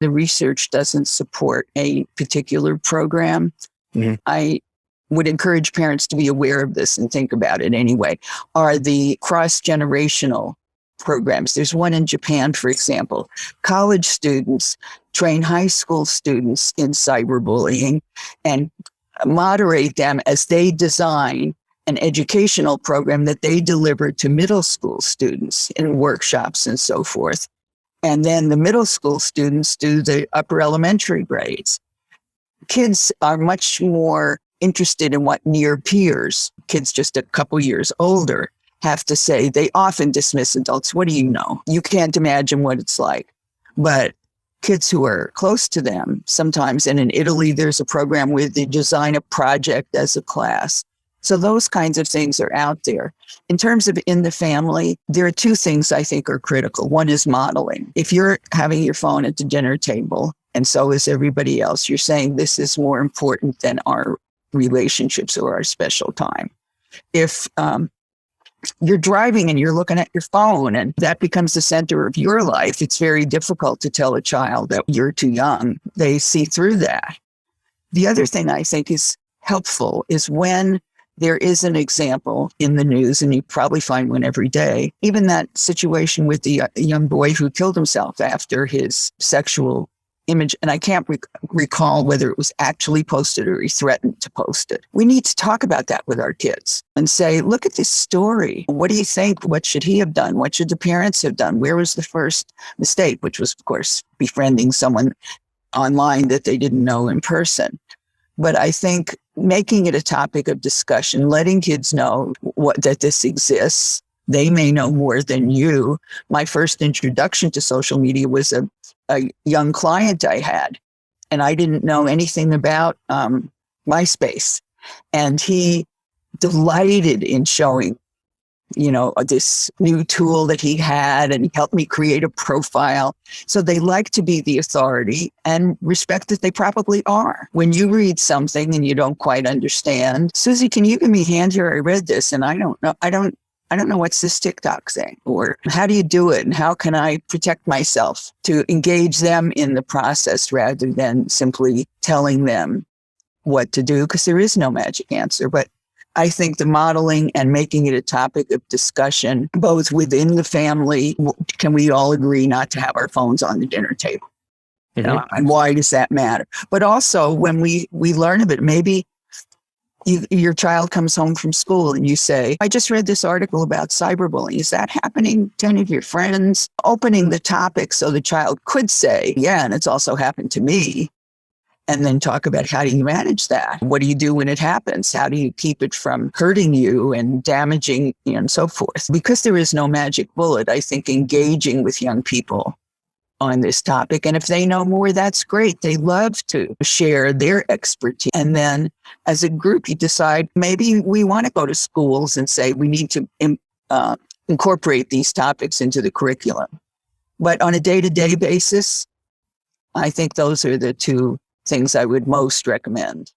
the research doesn't support a particular program, I would encourage parents to be aware of this and think about it anyway, are the cross-generational programs. There's one in Japan, for example. College students train high school students in cyberbullying and moderate them as they design an educational program that they deliver to middle school students in workshops and so forth. And then the middle school students do the upper elementary grades. Kids are much more interested in what near peers, kids just a couple years older, have to say. They often dismiss adults. What do you know? You can't imagine what it's like. But kids who are close to them, sometimes, and in Italy, there's a program where they design a project as a class. So those kinds of things are out there. In terms of in the family, there are two things I think are critical. One is modeling. If you're having your phone at the dinner table, and so is everybody else, you're saying this is more important than our relationships or our special time. If you're driving and you're looking at your phone and that becomes the center of your life, it's very difficult to tell a child that you're too young. They see through that. The other thing I think is helpful is when there is an example in the news, and you probably find one every day, even that situation with the young boy who killed himself after his sexual image, and I can't recall whether it was actually posted or he threatened to post it. We need to talk about that with our kids and say, look at this story. What do you think? What should he have done? What should the parents have done? Where was the first mistake, which was, of course, befriending someone online that they didn't know in person. But I think making it a topic of discussion, letting kids know that this exists. They may know more than you. My first introduction to social media was a young client I had, and I didn't know anything about MySpace. And he delighted in showing, this new tool that he had, and he helped me create a profile. So they like to be the authority and respect that they probably are. When you read something and you don't quite understand, Susie, can you give me a hand here? I read this and I don't know what's this TikTok thing, or how do you do it? And how can I protect myself, to engage them in the process rather than simply telling them what to do? Because there is no magic answer. But I think the modeling and making it a topic of discussion, both within the family, can we all agree not to have our phones on the dinner table? And why does that matter? But also when we learn of it, maybe your child comes home from school and you say, I just read this article about cyberbullying. Is that happening to any of your friends? Opening the topic so the child could say, yeah, and it's also happened to me. And then talk about how do you manage that? What do you do when it happens? How do you keep it from hurting you and damaging you and so forth? Because there is no magic bullet, I think engaging with young people on this topic. And if they know more, that's great. They love to share their expertise. And then as a group, you decide maybe we want to go to schools and say we need to incorporate these topics into the curriculum. But on a day-to-day basis, I think those are the two things I would most recommend.